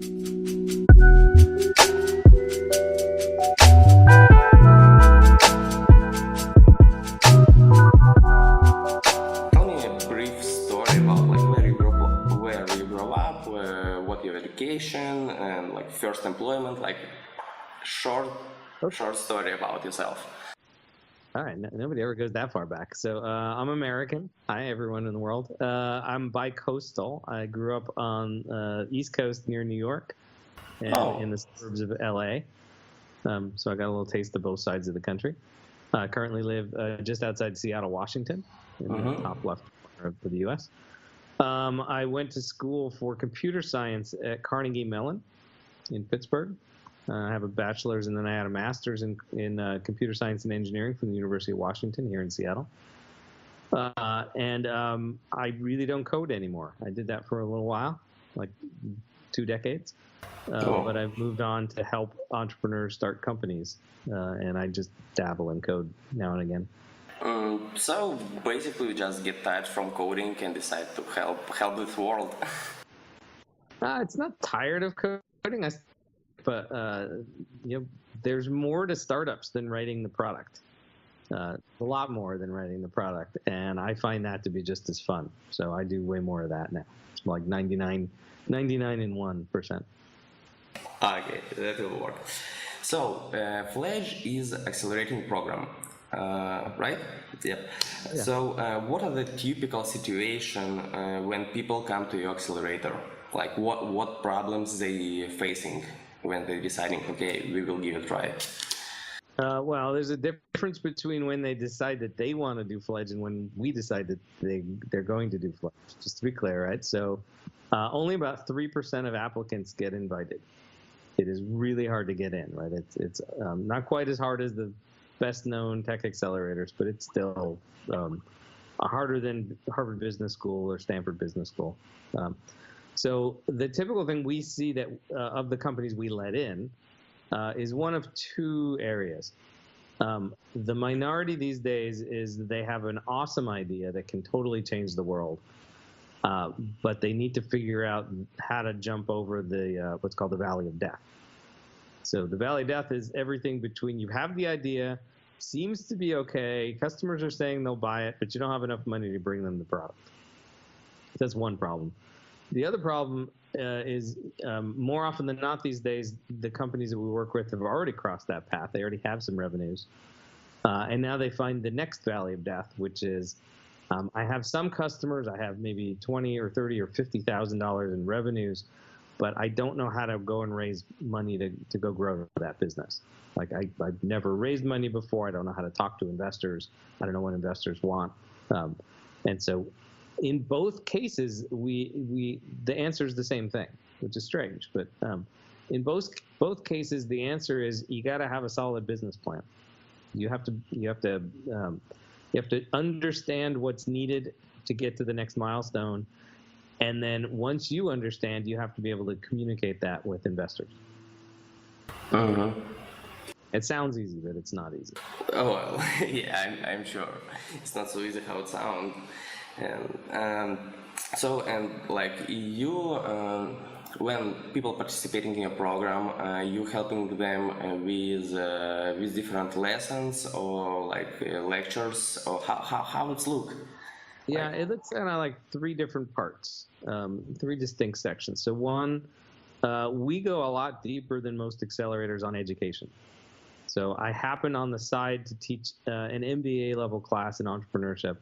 Tell me a brief story about like where you grow up, what your education, and like first employment, like short short story about yourself. All right, nobody ever goes that far back. So I'm American. Hi, everyone in the world. I'm bi-coastal. I grew up on East Coast near New York and in the suburbs of LA. So I got a little taste of both sides of the country. Currently live just outside Seattle, Washington, in the top left corner of the U.S. I went to school for computer science at Carnegie Mellon in Pittsburgh. I have a bachelor's and then I had a master's in computer science and engineering from the University of Washington here in Seattle. I really don't code anymore. I did that for a little while, like 2 decades. But I've moved on to help entrepreneurs start companies, and I just dabble in code now and again. So basically, you just get tired from coding and decide to help this world. It's not tired of coding, but there's more to startups than writing the product. A lot more than writing the product, and I find that to be just as fun. So I do way more of that now. It's like 99.1%. Okay, that will work. So, Fledge is accelerating program, right? Yeah. So, what are the typical situation when people come to your accelerator? Like, what problems they facing when they're deciding, okay, we will give it a try? Well, there's a difference between when they decide that they want to do Fledge and when we decide that they're going to do Fledge, just to be clear, right? So only about 3% of applicants get invited. It is really hard to get in, right? It's not quite as hard as the best-known tech accelerators, but it's still harder than Harvard Business School or Stanford Business School. So the typical thing we see that of the companies we let in is one of 2 areas. The minority these days is they have an awesome idea that can totally change the world, but they need to figure out how to jump over the what's called the valley of death. So the valley of death is everything between you have the idea, seems to be okay, customers are saying they'll buy it, but you don't have enough money to bring them the product. That's one problem. The other problem is more often than not these days, the companies that we work with have already crossed that path. They already have some revenues. And now they find the next valley of death, which is I have some customers, I have maybe $20 or $30 or $50,000 in revenues, but I don't know how to go and raise money to go grow that business. Like I've never raised money before. I don't know how to talk to investors. I don't know what investors want. And so in both cases, the answer is the same thing, which is strange. But in both cases, the answer is you got to have a solid business plan. You have to understand what's needed to get to the next milestone, and then once you understand, you have to be able to communicate that with investors. It sounds easy, but it's not easy. Oh well, yeah, I'm sure it's not so easy how it sounds. And like you, when people participating in your program, you helping them with different lessons or like lectures, or how it's look? Yeah, it looks kind of like 3 different parts, 3 distinct sections. So one, we go a lot deeper than most accelerators on education. So I happen on the side to teach an MBA level class in entrepreneurship.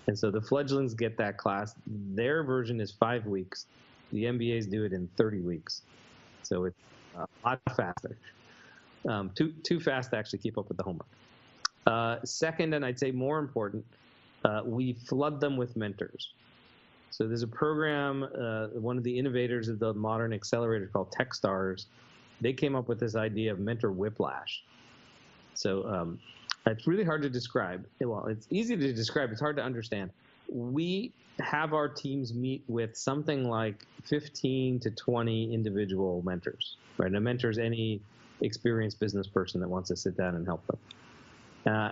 And so the fledglings get that class. Their version is 5 weeks. The MBAs do it in 30 weeks. So it's a lot faster. Too fast to actually keep up with the homework. Second, and I'd say more important, we flood them with mentors. So there's a program, one of the innovators of the modern accelerator called Techstars, they came up with this idea of mentor whiplash. So it's really hard to describe. Well, it's easy to describe. It's hard to understand. We have our teams meet with something like 15 to 20 individual mentors, right? A mentor is any experienced business person that wants to sit down and help them.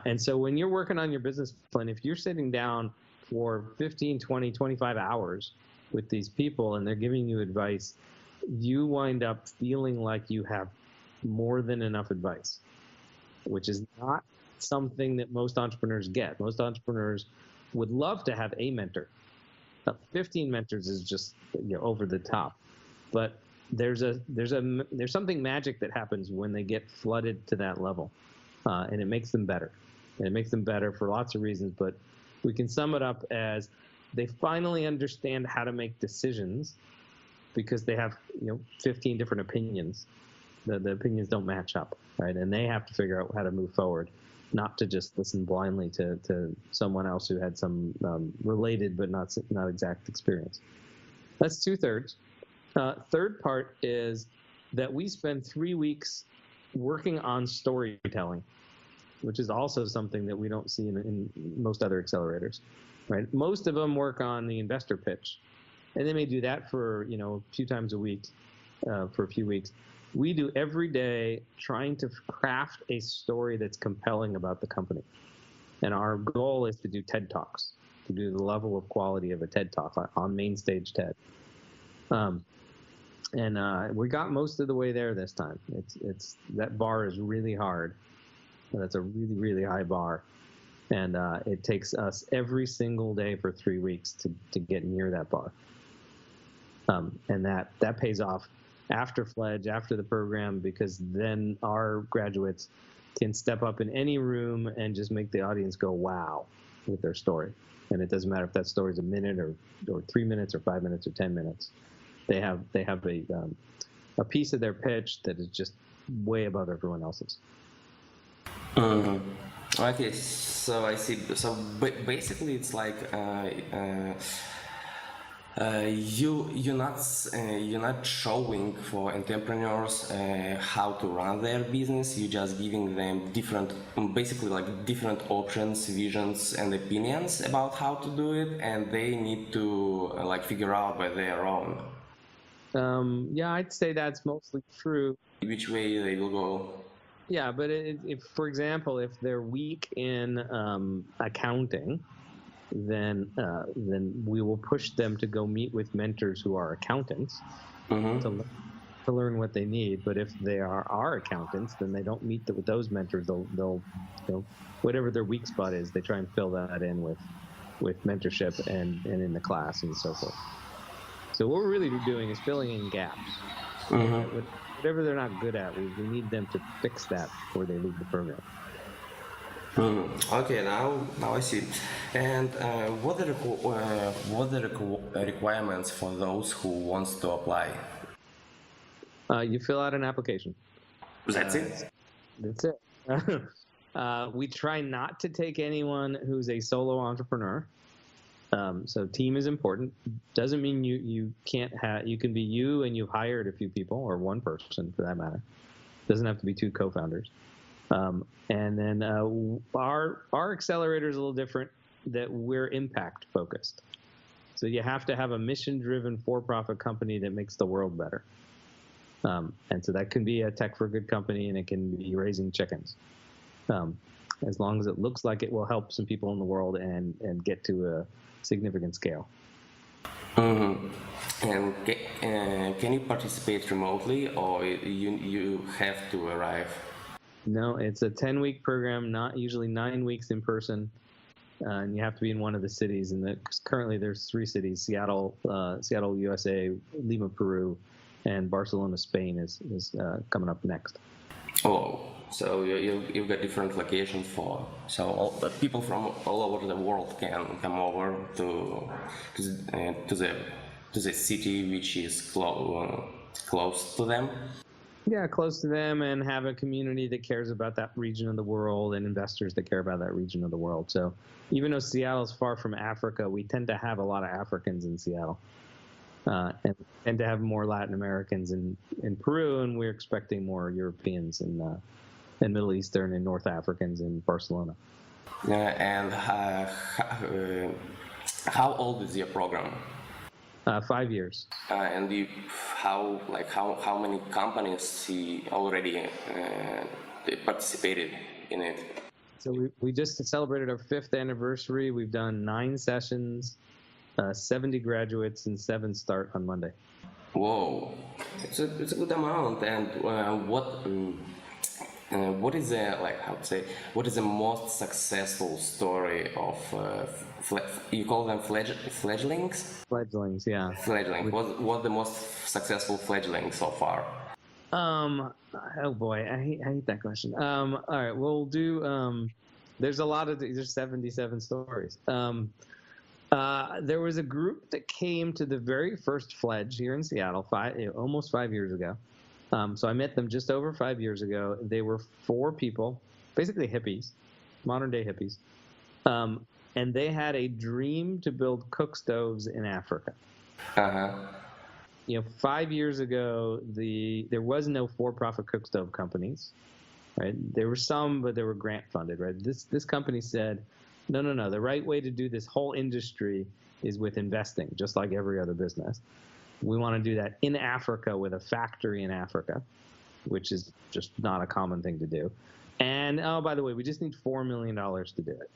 And so when you're working on your business plan, if you're sitting down for 15, 20, 25 hours with these people and they're giving you advice, you wind up feeling like you have more than enough advice, which is not something that most entrepreneurs get. Most entrepreneurs would love to have a mentor. 15 mentors is just over the top, but there's something magic that happens when they get flooded to that level, and it makes them better. And it makes them better for lots of reasons, but we can sum it up as they finally understand how to make decisions because they have 15 different opinions. The opinions don't match up, right? And they have to figure out how to move forward, not to just listen blindly to someone else who had some related but not exact experience. That's 2/3. Third part is that we spend 3 weeks working on storytelling, which is also something that we don't see in most other accelerators, right? Most of them work on the investor pitch, and they may do that for a few times a week for a few weeks. We do every day trying to craft a story that's compelling about the company. And our goal is to do TED Talks, to do the level of quality of a TED Talk on main stage TED. We got most of the way there this time. It's that bar is really hard. That's a really, really high bar. And it takes us every single day for 3 weeks to get near that bar. And that pays off after Fledge, after the program, because then our graduates can step up in any room and just make the audience go, wow, with their story. And it doesn't matter if that story is a minute or 3 minutes or 5 minutes or 10 minutes. They have a piece of their pitch that is just way above everyone else's. Okay, so I see. So basically, it's like you're not showing for entrepreneurs how to run their business. You're just giving them different options, visions, and opinions about how to do it, and they need to figure out by their own. Yeah, I'd say that's mostly true. Which way they will go. Yeah, but if, for example, if they're weak in accounting, then we will push them to go meet with mentors who are accountants to learn what they need. But if they are our accountants, then they don't meet with those mentors. They'll whatever their weak spot is, they try and fill that in with mentorship and in the class and so forth. So what we're really doing is filling in gaps. Whatever they're not good at, we need them to fix that before they leave the program. Okay, now I see. And what are the requirements for those who wants to apply? You fill out an application. That's it? That's it. We try not to take anyone who's a solo entrepreneur. So team is important. Doesn't mean you can't have. You can be you and you've hired a few people, or one person for that matter. Doesn't have to be two co-founders. And then our accelerator is a little different. That we're impact focused. So you have to have a mission-driven for-profit company that makes the world better. And so that can be a tech for good company, and it can be raising chickens. As long as it looks like it will help some people in the world and get to a significant scale. And can you participate remotely, or you have to arrive? No, it's a 10-week program, not usually 9 weeks in person, and you have to be in one of the cities. And currently there's 3 cities: Seattle, USA, Lima, Peru, and Barcelona, Spain is coming up next. Oh, so you've got different locations so people from all over the world can come over to the city which is close to them. Yeah, close to them, and have a community that cares about that region of the world and investors that care about that region of the world. So even though Seattle is far from Africa, we tend to have a lot of Africans in Seattle. And we tend to have more Latin Americans in Peru, and we're expecting more Europeans and Middle Eastern and North Africans in Barcelona. And how old is your program? 5 years. And how many companies already participated in it? So we just celebrated our 5th anniversary. We've done 9 sessions, 70 graduates, and 7 start on Monday. Whoa, it's a good amount. And what is the like how to say? What is the most successful story of you call them fledglings? Fledglings, yeah. Fledgling. What the most successful fledgling so far? Oh boy, I hate that question. All right, we'll do. There's a lot of there's 77 stories. There was a group that came to the very first Fledge here in Seattle almost 5 years ago. So I met them just over 5 years ago. They were 4 people, basically hippies, modern day hippies. And they had a dream to build cook stoves in Africa. Uh-huh. 5 years ago, there was no for-profit cook stove companies, right? There were some, but they were grant funded, right? This company said, no. The right way to do this whole industry is with investing, just like every other business. We want to do that in Africa with a factory in Africa, which is just not a common thing to do. And oh, by the way, we just need $4 million to do it,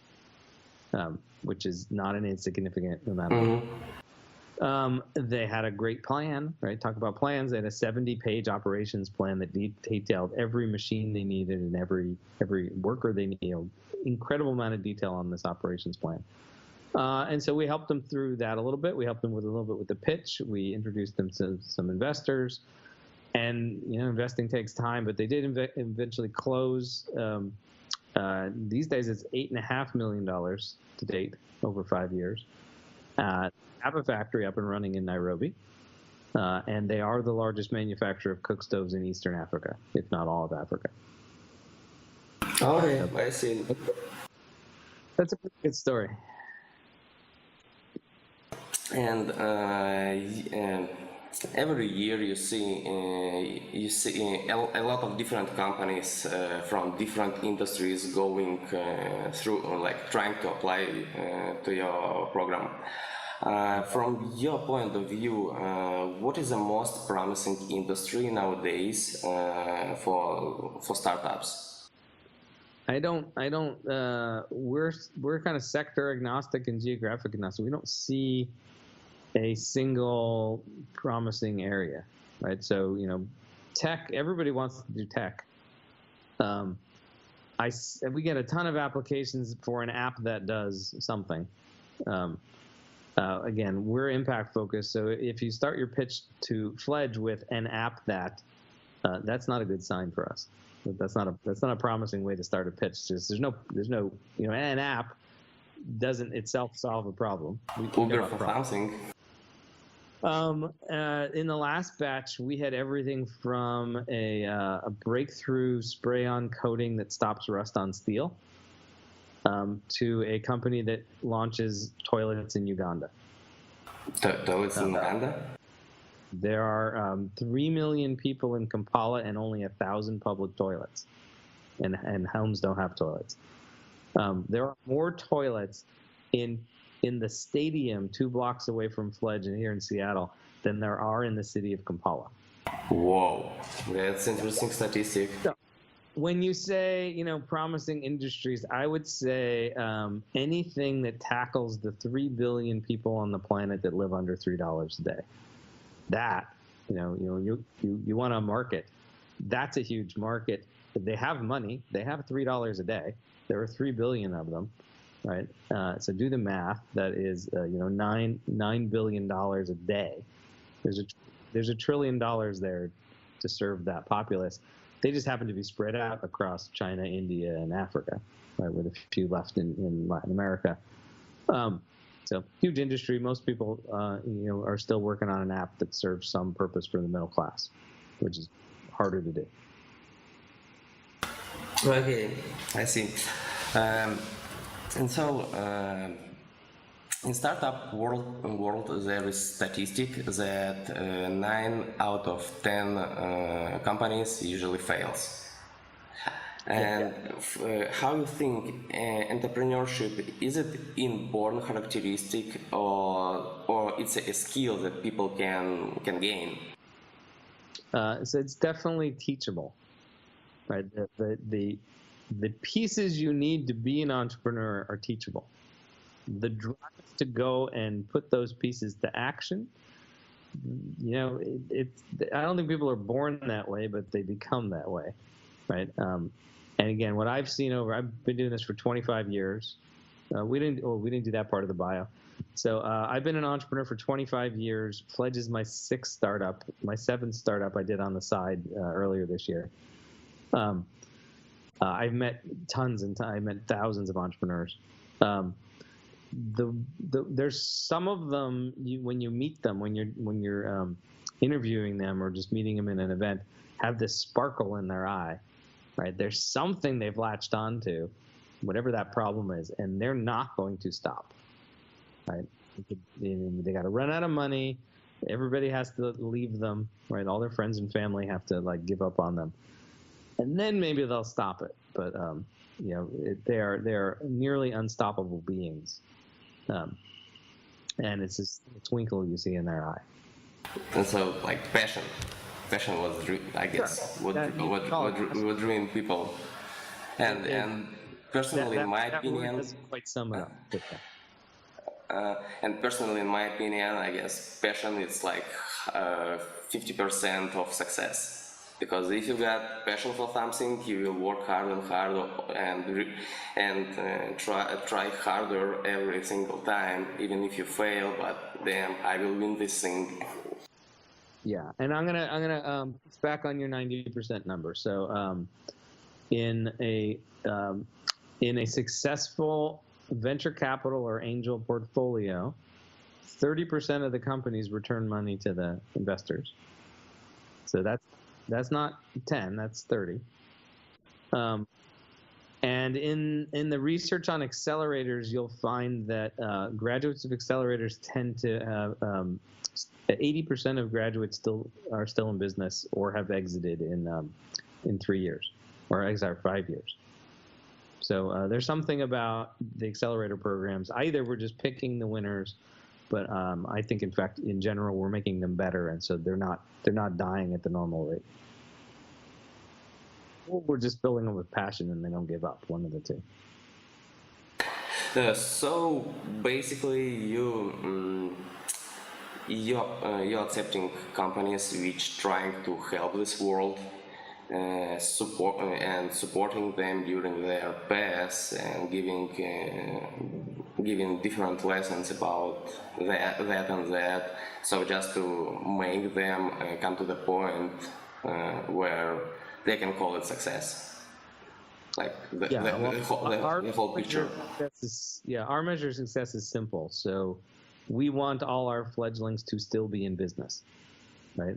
which is not an insignificant amount of money. They had a great plan, right? Talk about plans. They had a 70-page operations plan that detailed every machine they needed and every worker they needed. Incredible amount of detail on this operations plan. And so we helped them through that a little bit. We helped them with a little bit with the pitch. We introduced them to some investors. And, investing takes time, but they did eventually close. These days, it's $8.5 million to date over 5 years. Have a factory up and running in Nairobi. And they are the largest manufacturer of cook stoves in Eastern Africa, if not all of Africa. Okay, I see. That's a pretty good story. And every year you see a lot of different companies from different industries going through, like trying to apply to your program. From your point of view, what is the most promising industry nowadays for startups? We're kind of sector agnostic and geographic agnostic. We don't see a single promising area, right? So, tech, everybody wants to do tech. We get a ton of applications for an app that does something. Again, we're impact focused. So if you start your pitch to Fledge with an app that's not a good sign for us. That's not a promising way to start a pitch. Just there's no an app doesn't itself solve a problem. Uber for housing. In the last batch, we had everything from a breakthrough spray-on coating that stops rust on steel to a company that launches toilets in Uganda. Toilets in Uganda? There are 3 million people in Kampala and only 1,000 public toilets, and homes don't have toilets. There are more toilets in the stadium 2 blocks away from Fledge and here in Seattle than there are in the city of Kampala. Whoa, that's interesting statistic. So, when you say, promising industries, I would say anything that tackles the 3 billion people on the planet that live under $3 a day. That, you want to market. That's a huge market. They have money. They have $3 a day. There are 3 billion of them, right? So do the math. That is, $9 billion a day. There's $1 trillion there to serve that populace. They just happen to be spread out across China, India, and Africa, right, with a few left in Latin America. So huge industry. Most people, are still working on an app that serves some purpose for the middle class, which is harder to do. Okay, I see. And so, in startup world, there is statistic that 9 out of 10 companies usually fails. And how you think entrepreneurship, is it inborn characteristic or it's a skill that people can gain? So it's definitely teachable, right? The pieces you need to be an entrepreneur are teachable. The drive to go and put those pieces to action, I don't think people are born that way, but they become that way, right? And again, what I've seen I've been doing this for 25 years. We didn't do that part of the bio. So I've been an entrepreneur for 25 years. Fledge is my 6th startup, my 7th startup I did on the side earlier this year. I've met I met thousands of entrepreneurs. There's some of them, when you meet them, when you're interviewing them or just meeting them in an event, have this sparkle in their eye, right? There's something they've latched onto, whatever that problem is, and they're not going to stop, right? They got to run out of money. Everybody has to leave them, right? All their friends and family have to give up on them, and then maybe they'll stop it. But they are nearly unstoppable beings, and it's just a twinkle you see in their eye. And so, passion was, I guess, what dream people, and personally, in my opinion, doesn't quite sum it up. And personally, in my opinion, I guess passion is 50% of success. Because if you got passion for something, you will work hard and hard and try harder every single time, even if you fail. But damn, I will win this thing. Yeah, and I'm gonna back on your 90% number. So in a successful venture capital or angel portfolio, 30% of the companies return money to the investors. So that's not 10, that's 30. And in the research on accelerators, you'll find that graduates of accelerators tend to have 80% of graduates are still in business or have exited in 3 years, or 5 years. So there's something about the accelerator programs. Either we're just picking the winners, but I think, in fact, in general, we're making them better, and so they're not dying at the normal rate. Or we're just filling them with passion and they don't give up. One of the two. So basically, you're accepting companies which trying to help this world, supporting them during their path and giving different lessons about that and that. So just to make them come to the point where they can call it success. The whole picture. Our measure of success is simple. So we want all our fledglings to still be in business, right?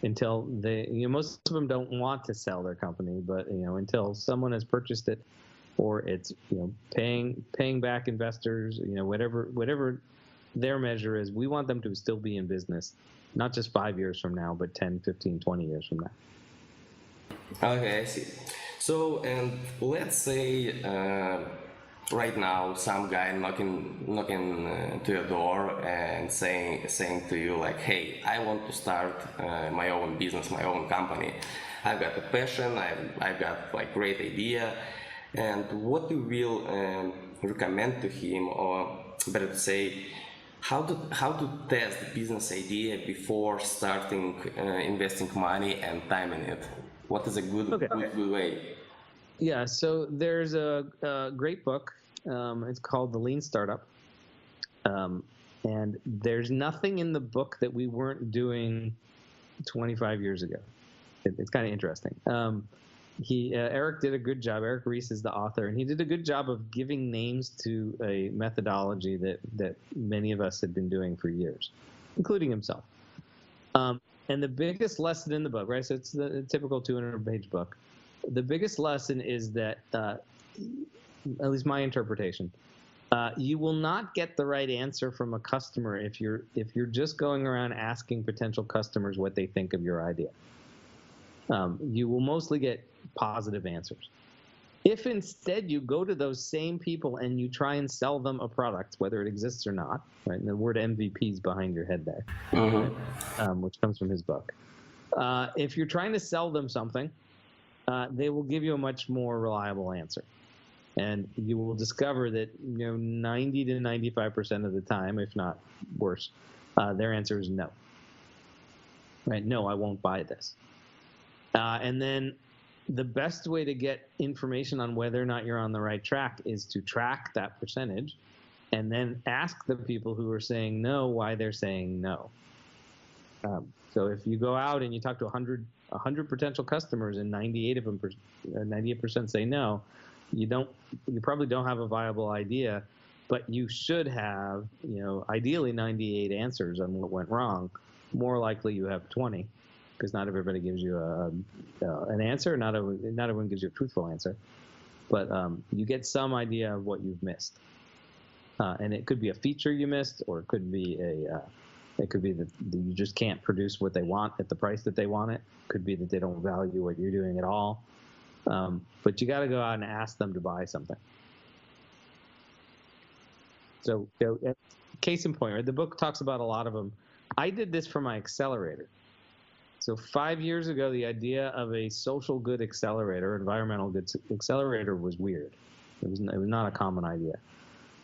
Until they, most of them don't want to sell their company, but until someone has purchased it, or it's paying back investors, whatever their measure is, we want them to still be in business, not just 5 years from now, but 10, 15, 20 years from now. Okay, I see. So, and let's say right now some guy knocking to your door and saying to you hey, I want to start my own business, my own company. I've got a passion, I've got great idea, and what you will recommend to him, or better to say, how to test the business idea before starting investing money and time in it? What is a good way? Yeah, so there's a great book. It's called The Lean Startup. And there's nothing in the book that we weren't doing 25 years ago. It's kind of interesting. Eric did a good job. Eric Ries is the author, and he did a good job of giving names to a methodology that many of us had been doing for years, including himself. And the biggest lesson in the book, right? So it's the typical 200-page book. The biggest lesson is that, at least my interpretation, you will not get the right answer from a customer if you're just going around asking potential customers what they think of your idea. You will mostly get positive answers. If instead you go to those same people and you try and sell them a product, whether it exists or not, right? And the word MVP is behind your head there, right? Which comes from his book. If you're trying to sell them something, they will give you a much more reliable answer. And you will discover that 90 to 95% of the time, if not worse, their answer is no. Right? No, I won't buy this. And then the best way to get information on whether or not you're on the right track is to track that percentage and then ask the people who are saying no why they're saying no. So if you go out and you talk to 100 potential customers and 98% say no, you probably don't have a viable idea, but you should have, ideally 98 answers on what went wrong. More likely you have 20, because not everybody gives you an answer. Not everyone gives you a truthful answer, but you get some idea of what you've missed. And it could be a feature you missed, or it could be that you just can't produce what they want at the price that they want it. It could be that they don't value what you're doing at all. But you got to go out and ask them to buy something. So, case in point, right? The book talks about a lot of them. I did this for my accelerator. So 5 years ago, the idea of a social good accelerator, environmental good accelerator, was weird. It was not a common idea.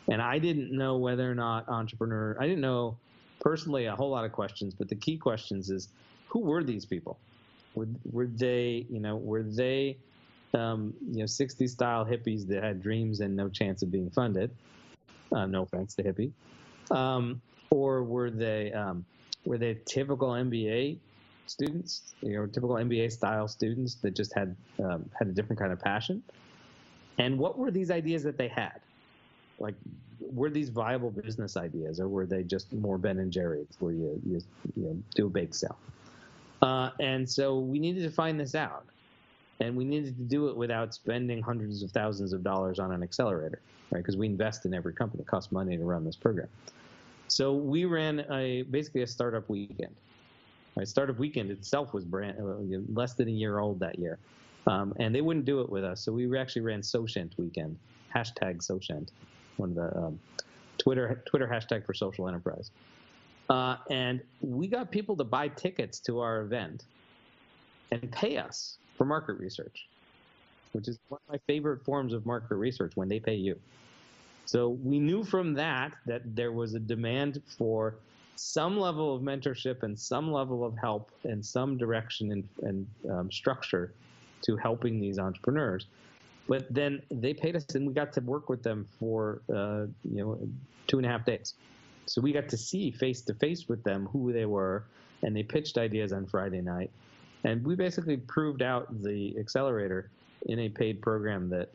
And I didn't know whether or not I didn't know personally a whole lot of questions, but the key questions is, who were these people? Were they 60s style hippies that had dreams and no chance of being funded? No offense to hippie. Or were they typical MBA students, typical MBA style students that just had a different kind of passion? And what were these ideas that they had? Like, were these viable business ideas, or were they just more Ben and Jerry's, where you do a bake sale? And so we needed to find this out, and we needed to do it without spending hundreds of thousands of dollars on an accelerator, right? Because we invest in every company; it costs money to run this program. So we ran basically a startup weekend. Right? Startup weekend itself was less than a year old that year, and they wouldn't do it with us. So we actually ran Socient weekend, #Socient. One of the Twitter hashtag for social enterprise. And we got people to buy tickets to our event and pay us for market research, which is one of my favorite forms of market research, when they pay you. So we knew from that there was a demand for some level of mentorship and some level of help and some direction and structure to helping these entrepreneurs. But then they paid us, and we got to work with them for 2.5 days. So we got to see face to face with them who they were, and they pitched ideas on Friday night. And we basically proved out the accelerator in a paid program that,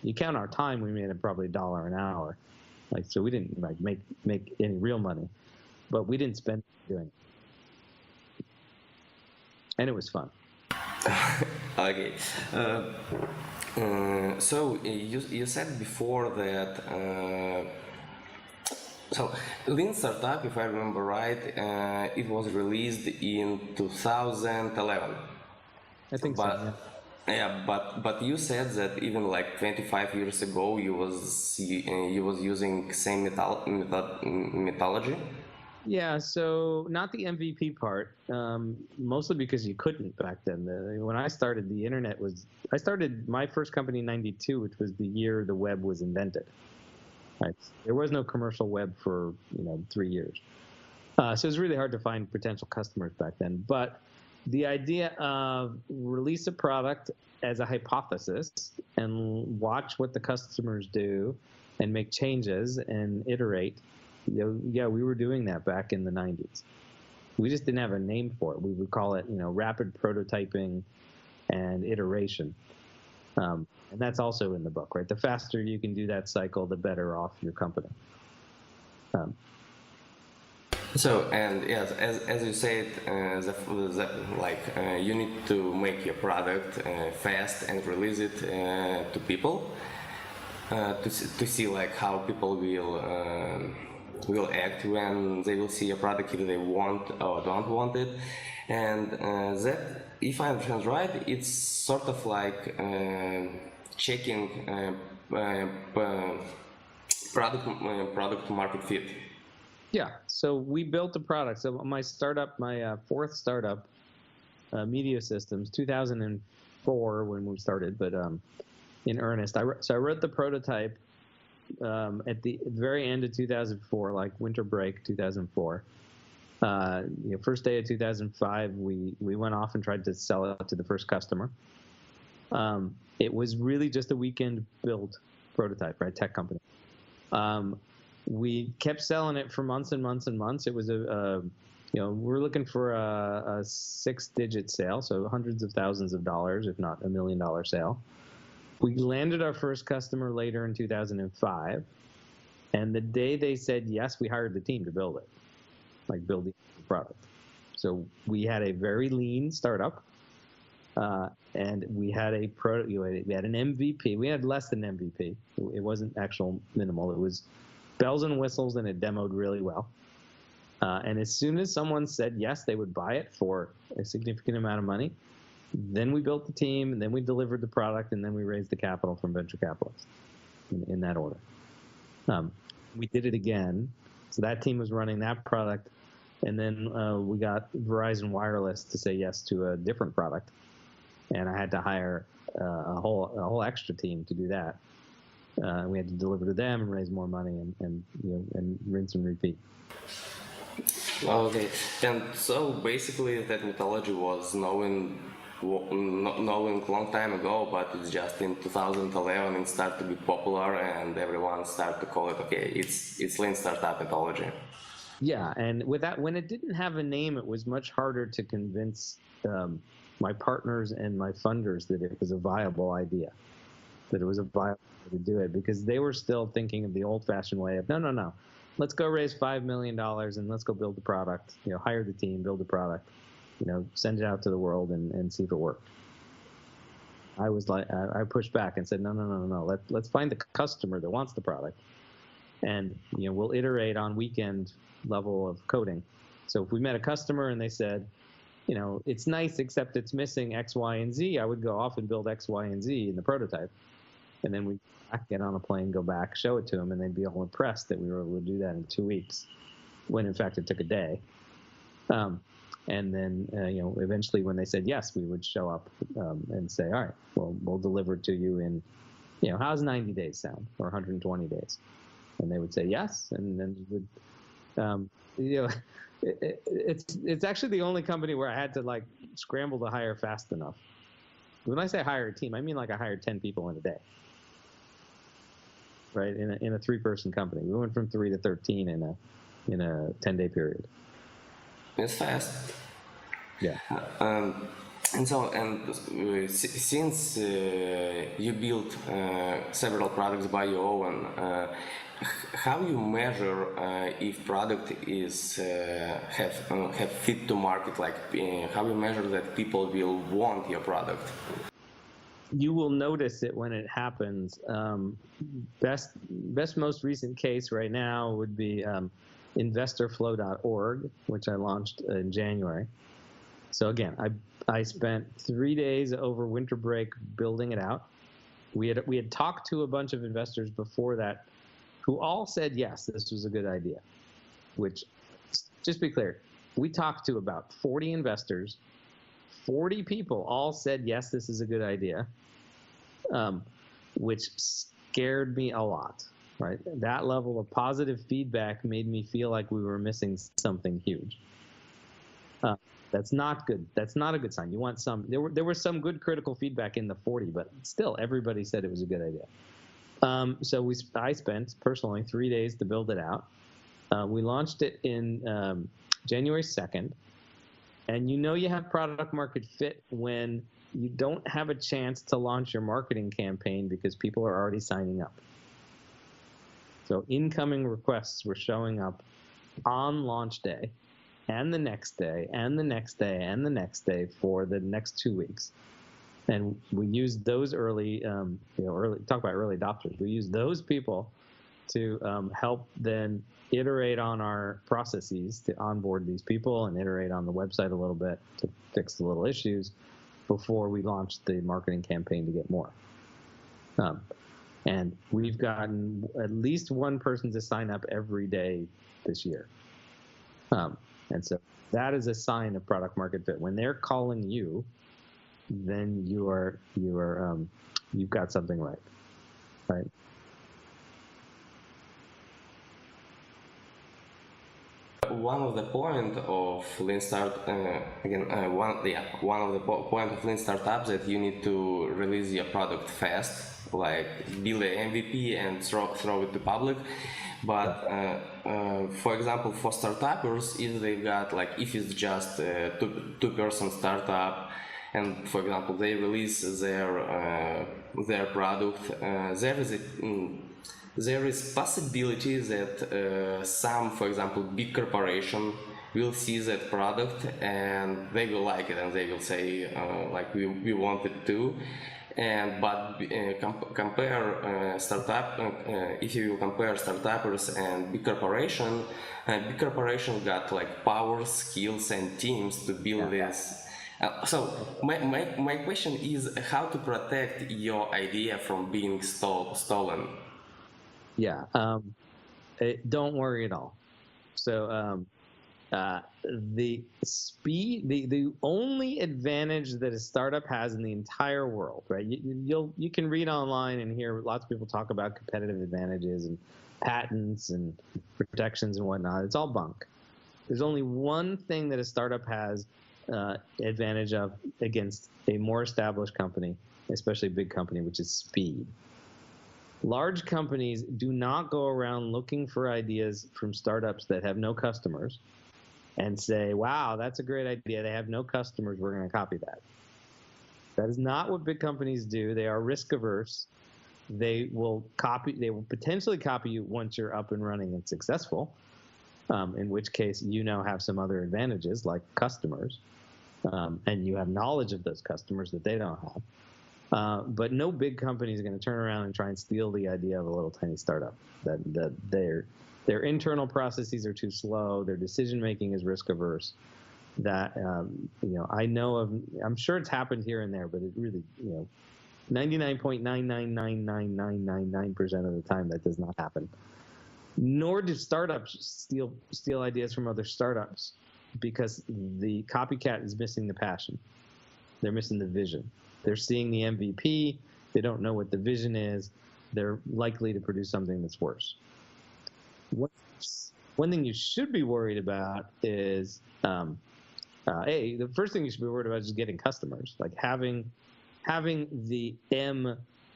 you count our time, we made it probably $1 an hour. So we didn't make any real money, but we didn't spend doing it. And it was fun. Okay. So you said before that so Lean Startup, if I remember right, it was released in 2011. I think so. Yeah. Yeah, but you said that even like 25 years ago you was using same methodology. Yeah, so not the MVP part, mostly because you couldn't back then. When I started, I started my first company in '92, which was the year the web was invented. Right? There was no commercial web for 3 years. So it was really hard to find potential customers back then. But the idea of release a product as a hypothesis and watch what the customers do and make changes and iterate. Yeah, we were doing that back in the 90s. We just didn't have a name for it. We would call it, rapid prototyping and iteration. And that's also in the book, right? The faster you can do that cycle, the better off your company. So, and yes, as you said, you need to make your product fast and release it to people to see like how people will act when they will see your product, if they want or don't want it. And that, if I understand right, it's sort of like checking product market fit. Yeah, so we built a product. So my fourth startup, Media Systems, 2004 when we started, but in earnest. I wrote the prototype at the very end of 2004, like winter break 2004. First day of 2005, we went off and tried to sell it to the first customer. It was really just a weekend build prototype, right? Tech company. We kept selling it for months and months and months. It was we're looking for a 6-digit sale, so hundreds of thousands of dollars, if not $1 million sale. We landed our first customer later in 2005, and the day they said yes, we hired the team to build it, like build the product. So we had a very lean startup, and we had we had an MVP. We had less than MVP. It wasn't actual minimal. It was bells and whistles, and it demoed really well. And as soon as someone said yes, they would buy it for a significant amount of money, then we built the team, and then we delivered the product, and then we raised the capital from venture capitalists in that order. We did it again. So that team was running that product, and then we got Verizon Wireless to say yes to a different product, and I had to hire a whole extra team to do that. We had to deliver to them and raise more money and rinse and repeat. Okay, and so basically that mythology was knowing long time ago, but it's just in 2011 it started to be popular, and everyone started to call it, okay, it's lean startup mythology. Yeah, and with that, when it didn't have a name, it was much harder to convince my partners and my funders that it was a viable idea, that it was a viable way to do it, because they were still thinking of the old-fashioned way of no. Let's go raise $5 million and let's go build the product. Hire the team, build the product. Send it out to the world and see if it worked. I was like, I pushed back and said, no. Let's find the customer that wants the product, and we'll iterate on weekend level of coding. So if we met a customer and they said, it's nice except it's missing X, Y, and Z, I would go off and build X, Y, and Z in the prototype, and then we'd get on a plane, go back, show it to them, and they'd be all impressed that we were able to do that in 2 weeks, when in fact it took a day. And then, eventually when they said yes, we would show up and say, all right, well, we'll deliver it to you in, how's 90 days sound, or 120 days? And they would say yes, and then we would, it's actually the only company where I had to scramble to hire fast enough. When I say hire a team, I mean I hired 10 people in a day, right? In a 3-person company, we went from 3 to 13 in a 10-day period. It's fast. Yeah. And since you built several products by your own, how you measure if product is have fit to market? How you measure that people will want your product? You will notice it when it happens. Best most recent case right now would be investorflow.org, which I launched in January. So again, I spent 3 days over winter break building it out. We had talked to a bunch of investors before that, who all said yes, this was a good idea. Which, just be clear, we talked to about 40 investors. 40 people all said yes, this is a good idea, which scared me a lot. Right, that level of positive feedback made me feel like we were missing something huge. That's not good. That's not a good sign. You want some. There was some good critical feedback in the 40, but still, everybody said it was a good idea. So I spent personally 3 days to build it out. We launched it in January 2nd, and you have product market fit when you don't have a chance to launch your marketing campaign because people are already signing up. So incoming requests were showing up on launch day, and the next day, and the next day, and the next day for the next 2 weeks. And we used those early talk about early adopters. We used those people to help then iterate on our processes to onboard these people and iterate on the website a little bit to fix the little issues before we launched the marketing campaign to get more. And we've gotten at least one person to sign up every day this year. And so that is a sign of product market fit. When they're calling you, then you've got something right. Right. one of the point of lean start one of the point of lean startups that you need to release your product fast, like build a MVP and throw it to public. But for example, for startuppers, if they got like if it's just a two-person startup, and for example they release their product, there is possibility that some, for example, big corporation will see that product and they will like it and they will say like we want it too. And but compare startup if you compare startuppers and big corporation got like power, skills, and teams to build this. So my question is how to protect your idea from being stolen. Yeah, don't worry at all. So the speed, the only advantage that a startup has in the entire world, right? You can read online and hear lots of people talk about competitive advantages and patents and protections and whatnot. It's all bunk. There's only one thing that a startup has advantage of against a more established company, especially a big company, which is speed. Large companies do not go around looking for ideas from startups that have no customers and say, wow, that's a great idea. They have no customers. We're going to copy that. That is not what big companies do. They are risk averse. They will potentially copy you once you're up and running and successful, in which case you now have some other advantages like customers, and you have knowledge of those customers that they don't have. But no big company is going to turn around and try and steal the idea of a little tiny startup. That their internal processes are too slow. Their decision making is risk averse. That I know of. I'm sure it's happened here and there, but it really 99.9999999% of the time that does not happen. Nor do startups steal ideas from other startups, because the copycat is missing the passion. They're missing the vision. They're seeing the MVP. They don't know what the vision is. They're likely to produce something that's worse. One thing you should be worried about is, the first thing you should be worried about is getting customers. Like having the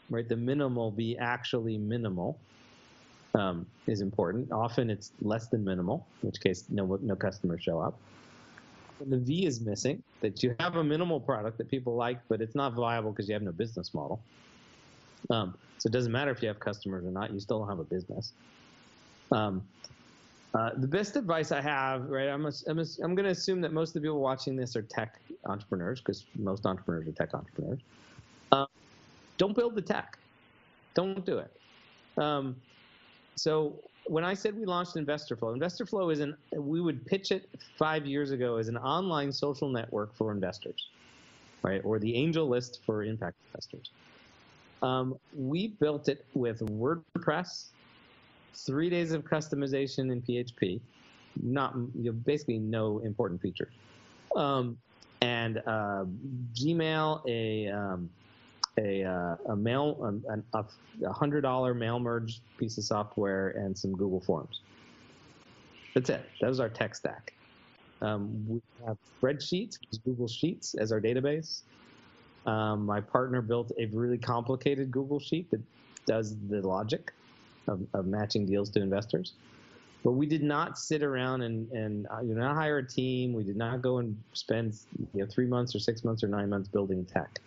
right, the minimal be actually minimal is important. Often it's less than minimal, in which case no customers show up. When the V is missing, that you have a minimal product that people like, but it's not viable because you have no business model. So it doesn't matter if you have customers or not, you still don't have a business. The best advice I have, right, I'm going to assume that most of the people watching this are tech entrepreneurs, because most entrepreneurs are tech entrepreneurs. Don't build the tech. Don't do it. So when I said we launched InvestorFlow we would pitch it 5 years ago as an online social network for investors, right? Or the angel list for impact investors. We built it with WordPress, 3 days of customization in PHP, basically no important features, and Gmail, a $100 mail merge piece of software, and some Google Forms. That's it. That was our tech stack. We have spreadsheets, Google Sheets, as our database. My partner built a really complicated Google Sheet that does the logic of matching deals to investors. But we did not sit around and not hire a team. We did not go and spend 3 months or 6 months or 9 months building tech.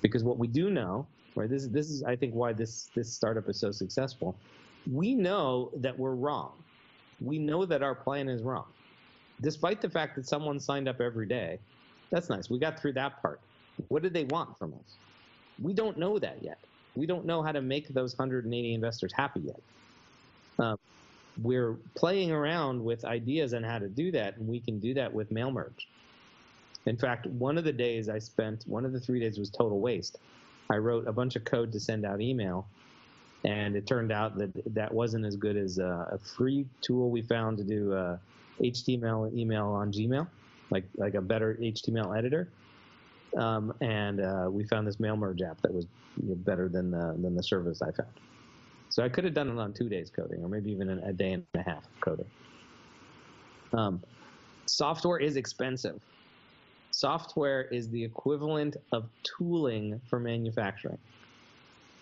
Because what we do know, right, this is I think why this startup is so successful. We know that we're wrong. We know that our plan is wrong. Despite the fact that someone signed up every day, that's nice. We got through that part. What did they want from us? We don't know that yet. We don't know how to make those 180 investors happy yet. We're playing around with ideas on how to do that, and we can do that with mail merge. In fact, one of the 3 days was total waste. I wrote a bunch of code to send out email, and it turned out that wasn't as good as a free tool we found to do HTML email on Gmail, like a better HTML editor. And we found this mail merge app that was better than the service I found. So I could have done it on 2 days coding, or maybe even a day and a half coding. Software is expensive. Software is the equivalent of tooling for manufacturing.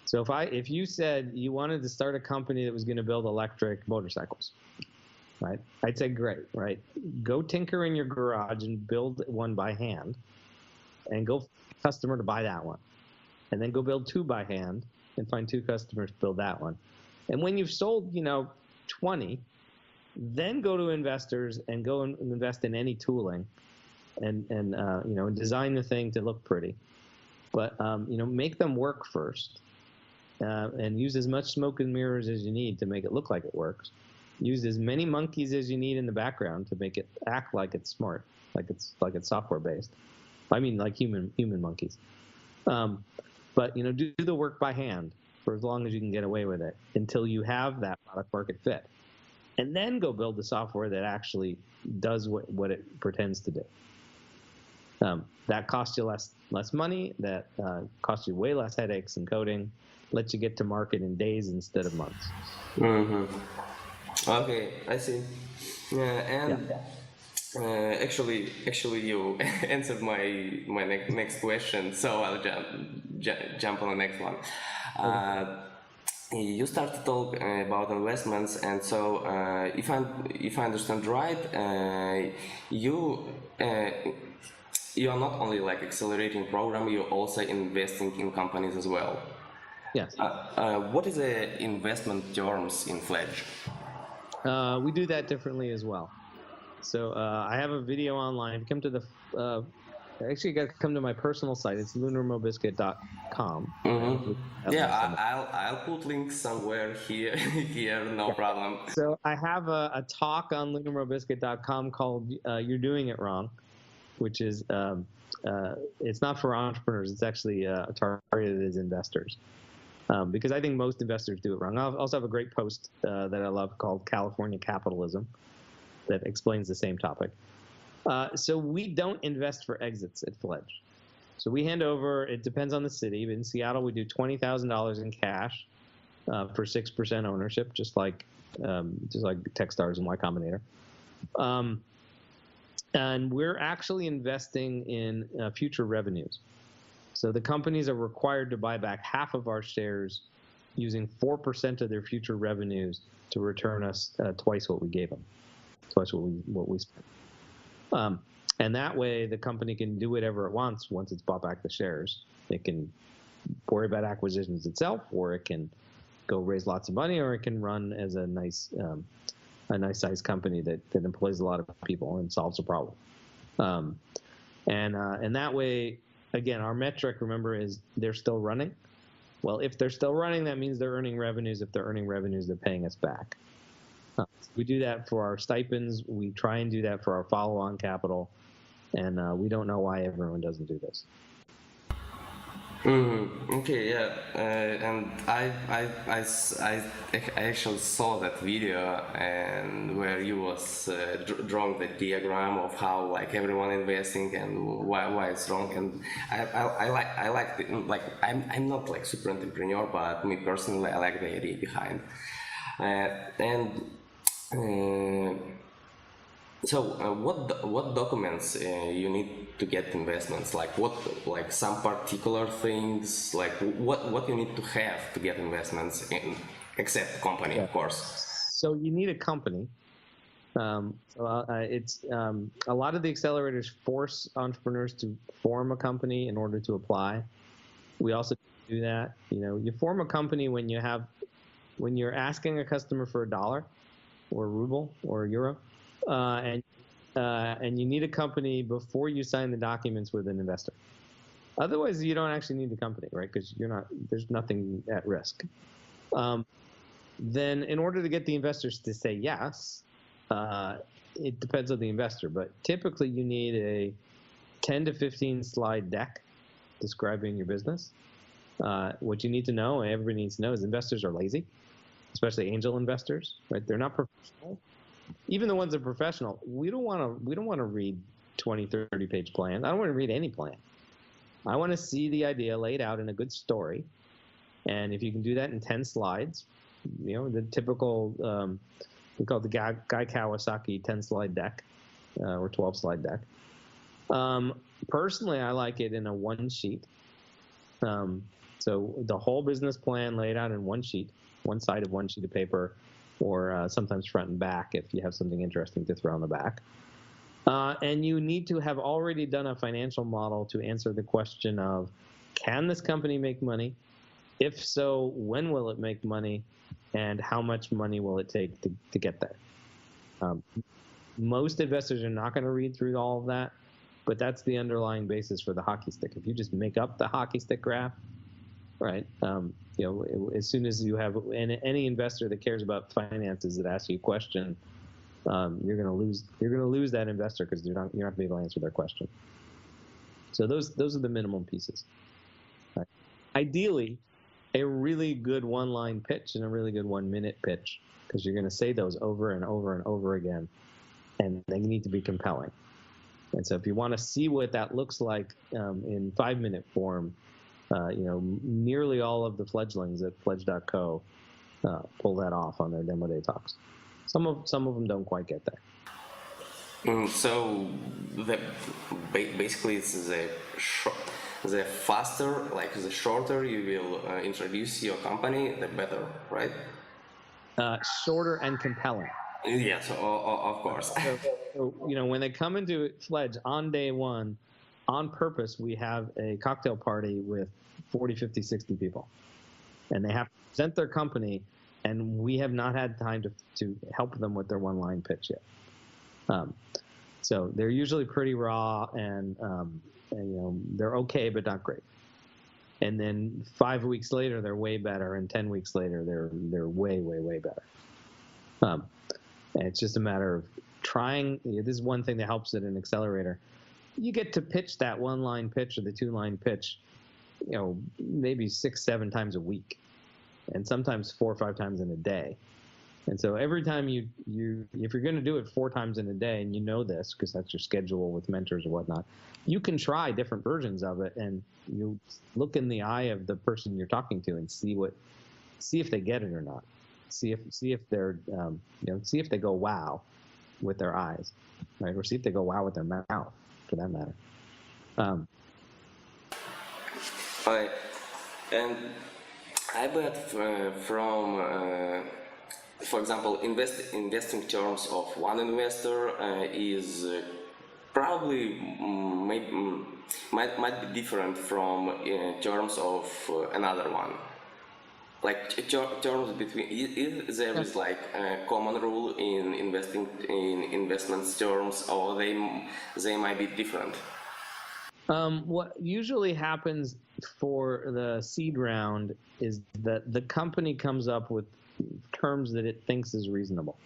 So if you said you wanted to start a company that was going to build electric motorcycles, right? I'd say great, right? Go tinker in your garage and build one by hand, and go customer to buy that one, and then go build two by hand and find two customers to build that one. And when you've sold, 20, then go to investors and go and invest in any tooling, and design the thing to look pretty, but make them work first. And use as much smoke and mirrors as you need to make it look like it works. Use as many monkeys as you need in the background to make it act like it's smart, like it's software based. I mean, like human monkeys. But do the work by hand for as long as you can get away with it until you have that product market fit, and then go build the software that actually does what it pretends to do. That costs you less money. That costs you way less headaches and coding. Lets you get to market in days instead of months. Okay, I see. Actually, you answered my next question, so I'll jump on the next one. You started to talk about investments, and so if I understand right, you are not only like accelerating program, you're also investing in companies as well. Yes. What is the investment terms in Fledge? We do that differently as well. So I have a video online. Come to the actually, you got to come to my personal site. It's lunarmobiscuit.com. Yeah, I'll put links somewhere here. No problem. So I have a talk on lunarmobiscuit.com called "You're Doing It Wrong," which is it's not for entrepreneurs. It's actually targeted as investors. Because I think most investors do it wrong. I also have a great post that I love called California Capitalism that explains the same topic. So we don't invest for exits at Fledge. So we hand over, it depends on the city. In Seattle, we do $20,000 in cash for 6% ownership, just like Techstars and Y Combinator. And we're actually investing in future revenues. So the companies are required to buy back half of our shares using 4% of their future revenues to return us twice what we gave them, twice what we spent. And that way the company can do whatever it wants once it's bought back the shares. It can worry about acquisitions itself, or it can go raise lots of money, or it can run as a nice sized company that employs a lot of people and solves a problem. And that way, again, our metric, remember, is they're still running. Well, if they're still running, that means they're earning revenues. If they're earning revenues, they're paying us back. We do that for our stipends. We try and do that for our follow-on capital. And we don't know why everyone doesn't do this. Okay, yeah, and I actually saw that video, and where you was drawing the diagram of how like everyone investing and why it's wrong, and I like the, like I'm not like super entrepreneur, but me personally I like the idea behind, So what documents you need to get investments? Like some particular things, like what you need to have to get investments in, except company, of course. So you need a company. It's a lot of the accelerators force entrepreneurs to form a company in order to apply. We also do that. You form a company when you're asking a customer for $1 or ruble or euro. And you need a company before you sign the documents with an investor. Otherwise, you don't actually need the company, right? Because there's nothing at risk. Then, in order to get the investors to say yes, it depends on the investor. But typically, you need a 10 to 15 slide deck describing your business. What you need to know, and everybody needs to know, is investors are lazy, especially angel investors, right? They're not professional. Even the ones that are professional, we don't want to read 20, 30-page plans. I don't want to read any plan. I want to see the idea laid out in a good story. And if you can do that in 10 slides, the typical We call it the Guy Kawasaki 10-slide deck or 12-slide deck. Personally, I like it in a one sheet. So the whole business plan laid out in one sheet, one side of one sheet of paper, or sometimes front and back if you have something interesting to throw on the back. And you need to have already done a financial model to answer the question of, can this company make money? If so, when will it make money? And how much money will it take to get there? Most investors are not going to read through all of that, but that's the underlying basis for the hockey stick. If you just make up the hockey stick graph, right? As soon as you have any investor that cares about finances that asks you a question, you're going to lose. You're going to lose that investor because you're not going to be able to answer their question. So those are the minimum pieces. Right? Ideally, a really good one-line pitch and a really good one-minute pitch, because you're going to say those over and over and over again, and they need to be compelling. And so if you want to see what that looks like in 5-minute form, nearly all of the fledglings at Fledge.co pull that off on their demo day talks. Some of them don't quite get there. So basically, it's the faster, like the shorter you will introduce your company, the better, right? Shorter and compelling. Yes, of course. So, when they come into Fledge on day one, on purpose, we have a cocktail party with 40, 50, 60 people. And they have to present their company, and we have not had time to help them with their one-line pitch yet. So they're usually pretty raw, and they're okay, but not great. And then 5 weeks later, they're way better, and 10 weeks later, they're way, way, way better. And it's just a matter of trying. This is one thing that helps it in Accelerator. You get to pitch that one-line pitch or the two-line pitch, maybe 6-7 times a week, and sometimes 4 or 5 times in a day. And so every time if you're going to do it 4 times in a day, and you know this because that's your schedule with mentors or whatnot, you can try different versions of it, and you look in the eye of the person you're talking to and see if they get it or not. See if they're see if they go wow with their eyes, right? Or see if they go wow with their mouth, for that matter. And I bet from for example, investing terms of one investor is probably might be different from terms of another one. Like terms between, is there is like a common rule in investing in investments terms, or they might be different? What usually happens for the seed round is that the company comes up with terms that it thinks is reasonable.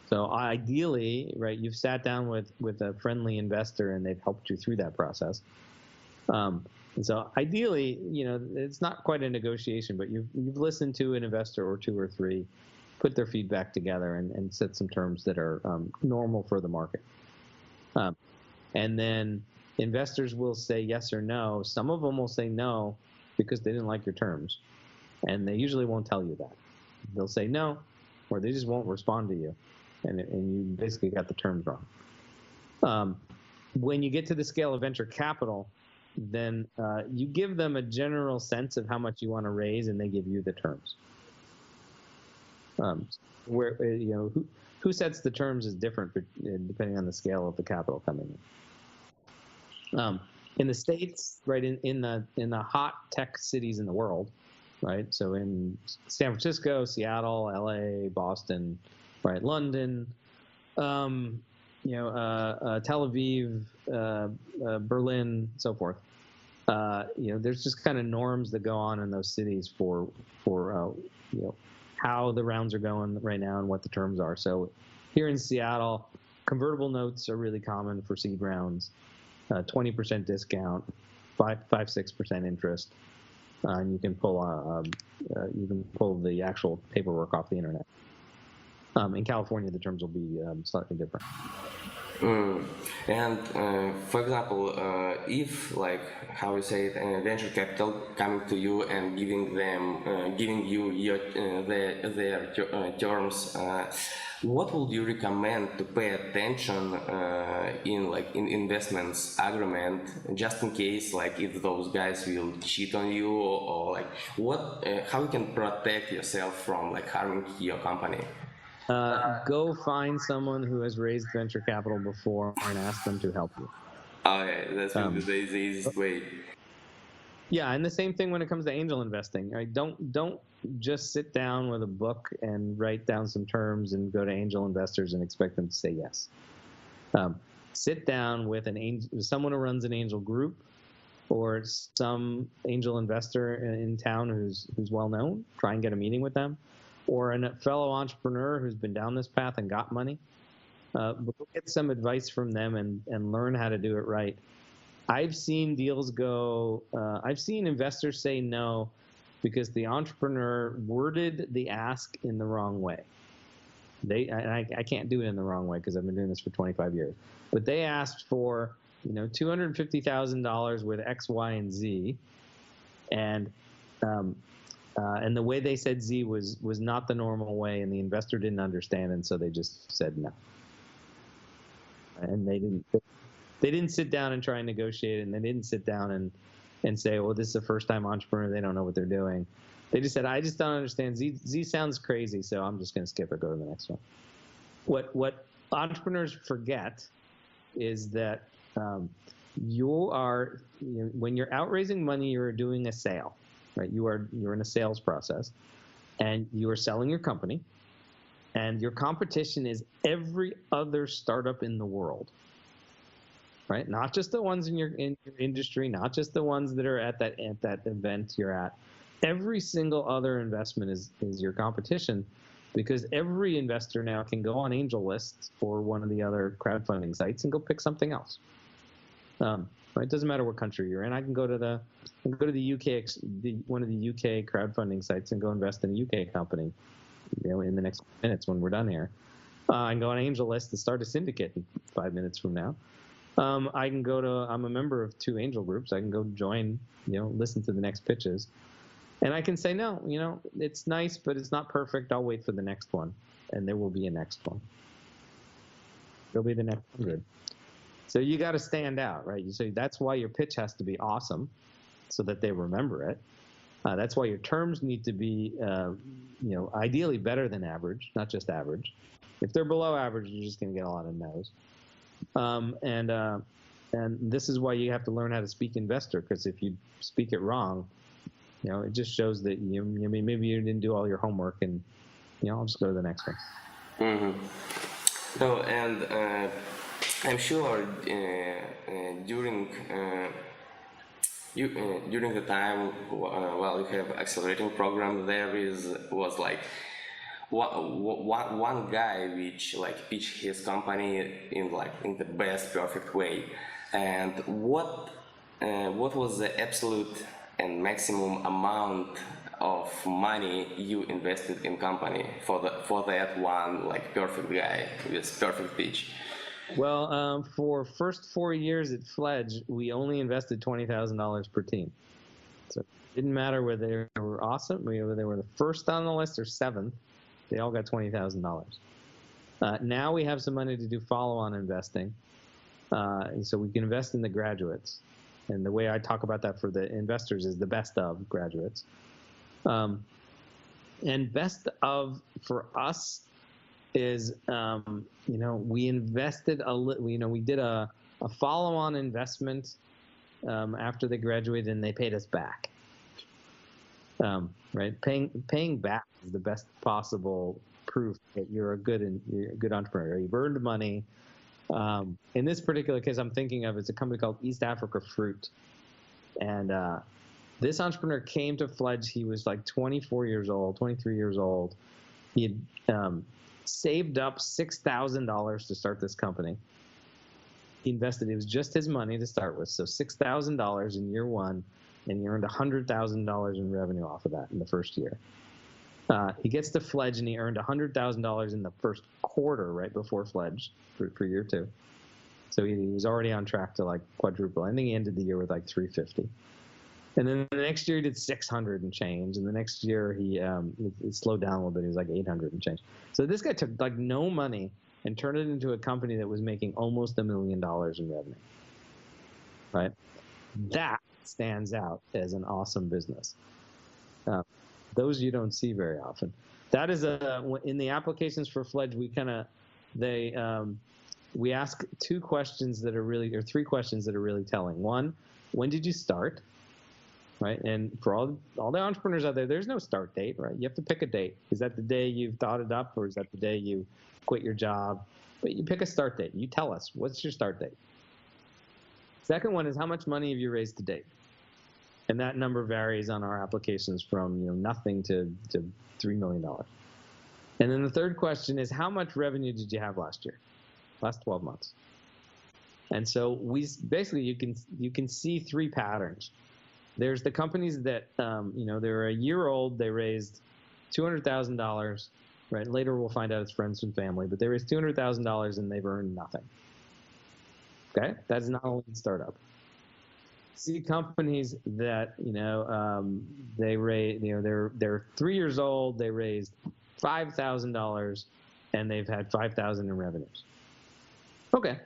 So ideally, right, you've sat down with a friendly investor and they've helped you through that process. And so ideally, it's not quite a negotiation, but you've listened to an investor or 2 or 3, put their feedback together and set some terms that are normal for the market. And then investors will say yes or no. Some of them will say no because they didn't like your terms. And they usually won't tell you that. They'll say no, or they just won't respond to you. And you basically got the terms wrong. When you get to the scale of venture capital, then you give them a general sense of how much you want to raise, and they give you the terms. Who sets the terms is different depending on the scale of the capital coming in. In the States, right, in the hot tech cities in the world, right? So in San Francisco, Seattle, LA, Boston, right, London, Tel Aviv, Berlin, so forth. There's just kind of norms that go on in those cities for how the rounds are going right now and what the terms are. So here in Seattle, convertible notes are really common for seed rounds. 20% discount, 5-6% interest, and you can pull the actual paperwork off the internet. In California, the terms will be slightly different. And for example, if like how you say it, venture capital coming to you and giving you their terms, what would you recommend to pay attention in investments agreement, just in case like if those guys will cheat on you, or like what how you can protect yourself from like harming your company? Go find someone who has raised venture capital before and ask them to help you. Okay, that's the easiest way. Yeah, and the same thing when it comes to angel investing. Right? Don't just sit down with a book and write down some terms and go to angel investors and expect them to say yes. Sit down with someone who runs an angel group, or some angel investor in town who's well known. Try and get a meeting with them, or a fellow entrepreneur who's been down this path and got money. Get some advice from them and learn how to do it right. I've seen deals go, I've seen investors say no because the entrepreneur worded the ask in the wrong way. I can't do it in the wrong way because I've been doing this for 25 years. But they asked for, $250,000 with X, Y, and Z, and the way they said Z was not the normal way, and the investor didn't understand, and so they just said no. And they didn't sit down and try and negotiate, and they didn't sit down and say, well, this is a first-time entrepreneur, they don't know what they're doing. They just said, I just don't understand. Z sounds crazy, so I'm just going to skip or go to the next one. What entrepreneurs forget is that when you're out raising money, you're doing a sale, right? You're in a sales process, and you are selling your company, and your competition is every other startup in the world. Right? Not just the ones in your industry, not just the ones that are at that event you're at. Every single other investment is your competition, because every investor now can go on angel lists for one of the other crowdfunding sites and go pick something else. Right? It doesn't matter what country you're in. I can go to the UK, one of the UK crowdfunding sites, and go invest in a UK company, in the next minutes when we're done here. I can go on angel list to start a syndicate in 5 minutes from now. I can I'm a member of 2 angel groups. I can go join, listen to the next pitches. And I can say, no, it's nice, but it's not perfect. I'll wait for the next one. And there will be a next one. There'll be the next 100. So you got to stand out, right? So that's why your pitch has to be awesome, so that they remember it. That's why your terms need to be, ideally better than average, not just average. If they're below average, you're just going to get a lot of no's. And this is why you have to learn how to speak investor, because if you speak it wrong, it just shows that maybe you didn't do all your homework, and I'll just go to the next one. Mm-hmm. No, and I'm sure during the time while you have accelerating program, there was like one guy which like pitched his company in the best perfect way. And what was the absolute and maximum amount of money you invested in company for that one like perfect guy with perfect pitch? Well, for first 4 years at Fledge, we only invested $20,000 per team. So it didn't matter whether they were awesome, whether they were the first on the list or 7th. They all got $20,000. Now we have some money to do follow-on investing, and so we can invest in the graduates. And the way I talk about that for the investors is the best of graduates. And best of for us is, we invested we did a follow-on investment after they graduated, and they paid us back. Right, paying back is the best possible proof that you're a good entrepreneur. You've earned money. In this particular case, I'm thinking of, it's a company called East Africa Fruit, and this entrepreneur came to Fledge. He was like 23 years old. He had saved up $6,000 to start this company. He invested. It was just his money to start with, so $6,000 in year one. And you earned $100,000 in revenue off of that in the first year. He gets to Fledge, and he earned $100,000 in the first quarter, right before Fledge, for year 2. So he was already on track to like quadruple. I think he ended the year with like 350. And then the next year he did 600 and change. And the next year it slowed down a little bit. He was like 800 and change. So this guy took like no money and turned it into a company that was making almost $1 million in revenue. Right? That stands out as an awesome business. Those you don't see very often. That is in the applications for Fledge, we ask 2 questions that are really, or 3 questions that are really telling. One, when did you start? Right? And for all the entrepreneurs out there, there's no start date, right? You have to pick a date. Is that the day you thought it up, or is that the day you quit your job? But you pick a start date. You tell us, what's your start date? Second one is, how much money have you raised to date? And that number varies on our applications from nothing to $3 million. And then the third question is, how much revenue did you have last year, last 12 months? And so basically you can see 3 patterns. There's the companies that they're a year old, they raised $200,000, right? Later we'll find out it's friends and family, but they raised $200,000 and they've earned nothing. Okay, that's not only a startup. See companies that they raise, they're 3 years old, they raised $5,000 and they've had $5,000 in revenues. Okay,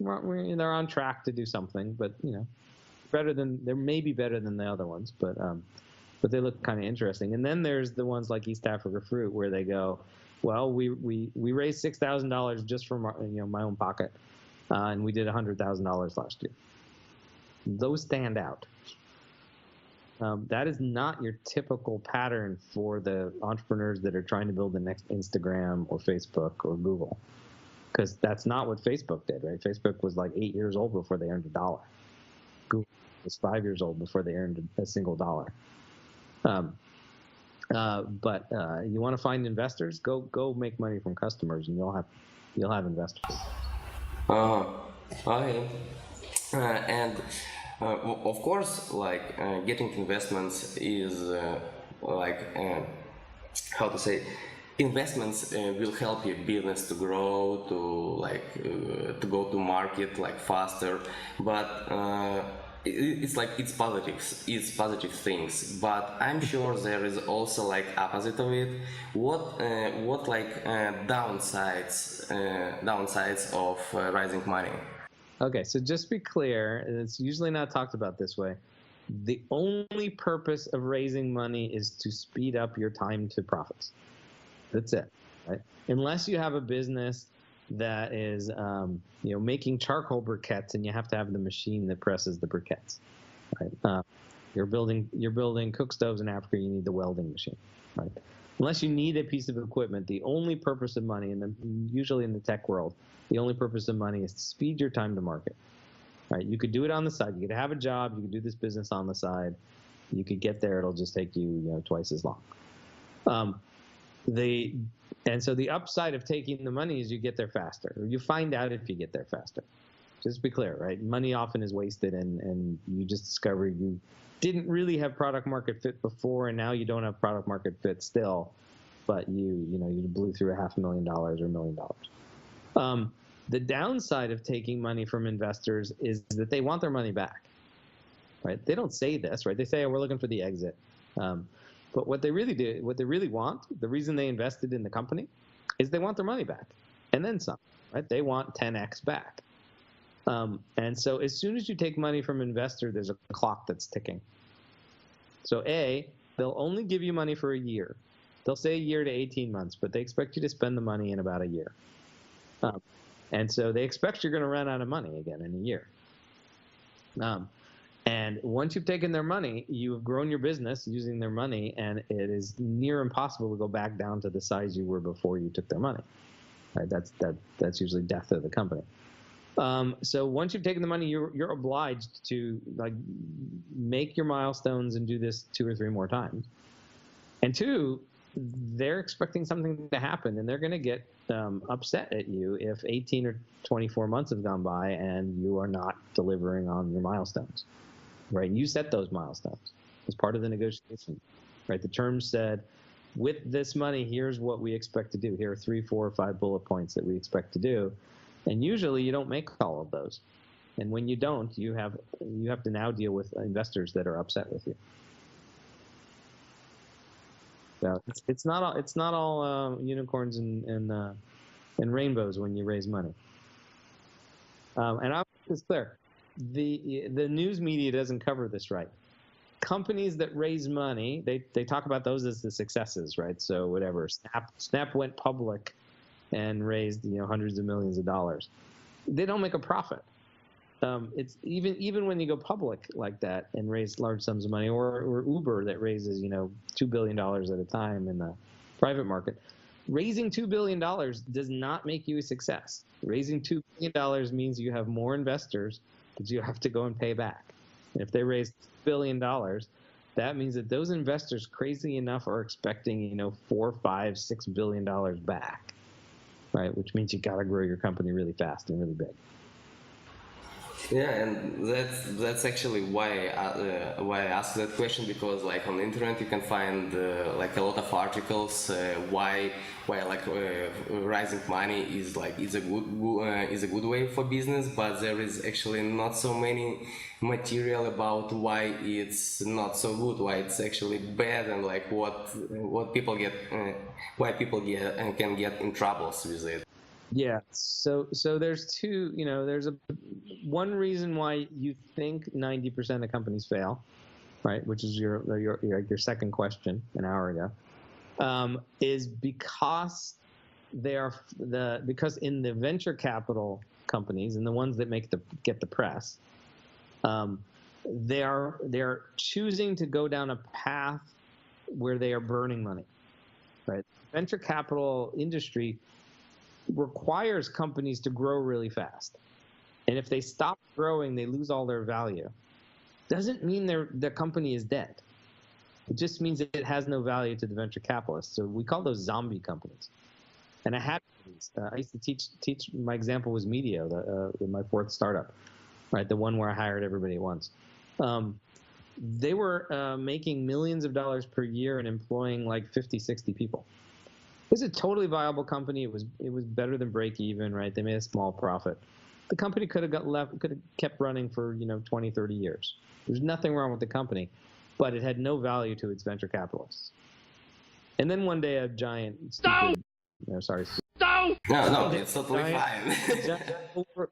they're on track to do something, but they're maybe better than the other ones, but they look kind of interesting. And then there's the ones like East Africa Fruit, where they go, well, we raised $6,000 just from my own pocket, and we did $100,000 last year. Those stand out. That is not your typical pattern for the entrepreneurs that are trying to build the next Instagram or Facebook or Google, because that's not what Facebook did, right? Facebook was like 8 years old before they earned $1. Google was 5 years old before they earned a single dollar. But you want to find investors? Go make money from customers, and you'll have investors. Okay. And of course, like getting investments is how to say, investments will help your business to grow, to go to market like faster, but it's positive things. But I'm sure there is also like opposite of it. What downsides of raising money? Okay, so just be clear, it's usually not talked about this way. The only purpose of raising money is to speed up your time to profits. That's it, right? Unless you have a business that is, making charcoal briquettes, and you have to have the machine that presses the briquettes, right? You're building cook stoves in Africa, you need the welding machine, right? Unless you need a piece of equipment, the only purpose of money, usually in the tech world, the only purpose of money is to speed your time to market, right? You could do it on the side. You could have a job. You could do this business on the side. You could get there. It'll just take you, twice as long. And so the upside of taking the money is you get there faster. Or you find out if you get there faster. Just be clear, right? Money often is wasted, and you just discover you didn't really have product market fit before, and now you don't have product market fit still, but you blew through $500,000 or $1 million. The downside of taking money from investors is that they want their money back, right? They don't say this, right? They say, oh, we're looking for the exit. But what they really want, the reason they invested in the company, is they want their money back, and then some, right? They want 10x back. And so as soon as you take money from an investor, there's a clock that's ticking. So they'll only give you money for a year. They'll say a year to 18 months, but they expect you to spend the money in about a year. And so they expect you're going to run out of money again in a year. And once you've taken their money, you have grown your business using their money, and it is near impossible to go back down to the size you were before you took their money. Right? That's usually death of the company. So once you've taken the money, you're obliged to make your milestones and do this 2 or 3 more times. And 2, they're expecting something to happen, and they're going to get upset at you if 18 or 24 months have gone by and you are not delivering on your milestones, right? You set those milestones as part of the negotiation, right? The terms said, with this money, here's what we expect to do. Here are 3, 4, or 5 bullet points that we expect to do. And usually you don't make all of those. And when you don't, you have to now deal with investors that are upset with you. So it's not all unicorns and rainbows when you raise money. And I'll make this clear: the news media doesn't cover this right. Companies that raise money, they talk about those as the successes, right? So whatever, Snap went public and raised hundreds of millions of dollars. They don't make a profit. It's even when you go public like that and raise large sums of money, or Uber that raises $2 billion at a time in the private market. Raising $2 billion does not make you a success. Raising $2 billion means you have more investors that you have to go and pay back. And if they raise $2 billion, that means that those investors, crazy enough, are expecting $4, $5, $6 billion back, right? Which means you got to grow your company really fast and really big. Yeah, and that's actually why I asked that question, because like on the internet you can find like a lot of articles why raising money is a good way for business, but there is actually not so many material about why it's not so good, why it's actually bad, and like what people get why people can get in troubles with it. Yeah, so there's there's one reason why you think 90% of companies fail, right? Which is your second question an hour ago, is because because in the venture capital companies and the ones that get the press, they're choosing to go down a path where they are burning money, right? Venture capital industry requires companies to grow really fast. And if they stop growing, they lose all their value. Doesn't mean their company is dead. It just means it has no value to the venture capitalists. So we call those zombie companies. And I had these. I used to teach. My example was Medio, my fourth startup, right? The one where I hired everybody at once. They were making millions of dollars per year and employing like 50, 60 people. It was a totally viable company. It was better than break even, right? They made a small profit. The company could have kept running for 20, 30 years. There's nothing wrong with the company, but it had no value to its venture capitalists. And then one day a giant No, it's totally fine.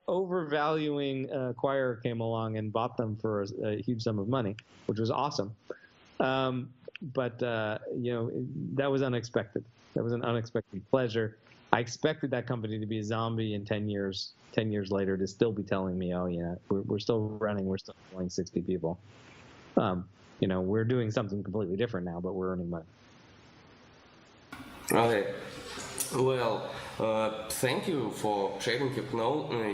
Overvaluing acquirer came along and bought them for a huge sum of money, which was awesome. But that was unexpected. That was an unexpected pleasure. I expected that company to be a zombie in 10 years. 10 years later, to still be telling me, "Oh, yeah, we're still running. We're still employing 60 people. We're doing something completely different now, but we're earning money." Okay. Well, thank you for sharing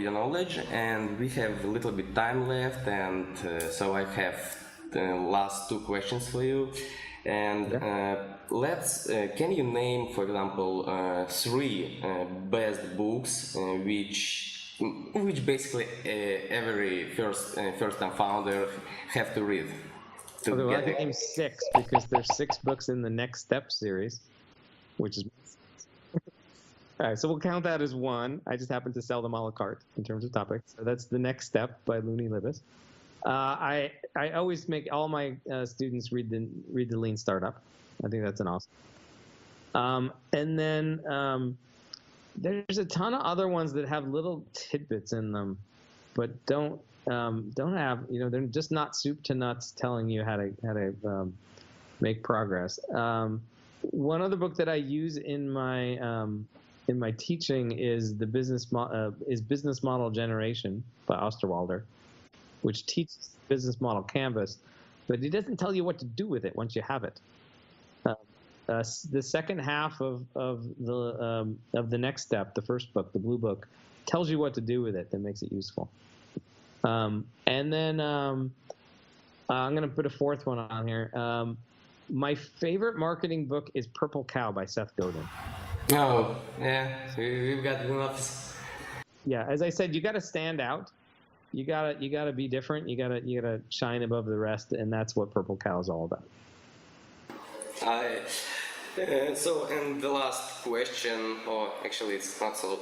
your knowledge, and we have a little bit time left, and so I have the last two questions for you. And can you name, for example, 3 best books which basically every first-time founder have to read? Okay, well, I can name 6 because there's 6 books in the Next Step series, which is all right. So we'll count that as 1. I just happen to sell them a la carte in terms of topics. So that's The Next Step by Luni, Libes. I always make all my students read the Lean Startup. I think that's an awesome. And then there's a ton of other ones that have little tidbits in them, but don't have they're just not soup to nuts telling you how to make progress. One other book that I use in my teaching is Business Model Generation by Osterwalder, which teaches business model canvas, but it doesn't tell you what to do with it once you have it. The second half of the Next Step, the first book, the blue book, tells you what to do with it that makes it useful. And then I'm going to put a 4th one on here. My favorite marketing book is Purple Cow by Seth Godin. Oh, yeah, we've got enough. Yeah, as I said, you got to stand out. You gotta be different. You gotta shine above the rest, and that's what Purple Cow is all about. And the last question, or actually it's not so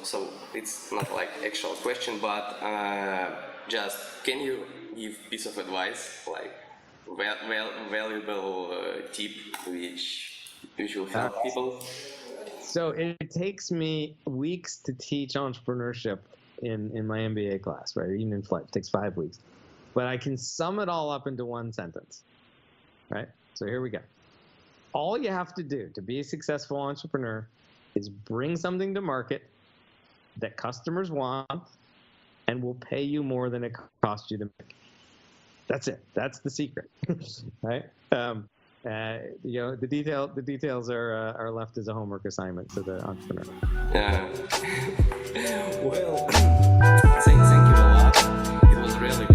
it's not like actual question, but just can you give piece of advice, like valuable tip which will help people? So it takes me weeks to teach entrepreneurship in my MBA class, right? Even in Fledge, it takes 5 weeks. But I can sum it all up into one sentence, right? So here we go. All you have to do to be a successful entrepreneur is bring something to market that customers want and will pay you more than it costs you to make. That's it. That's the secret, right? The details are left as a homework assignment to the entrepreneur. Well, thank you a lot. It was really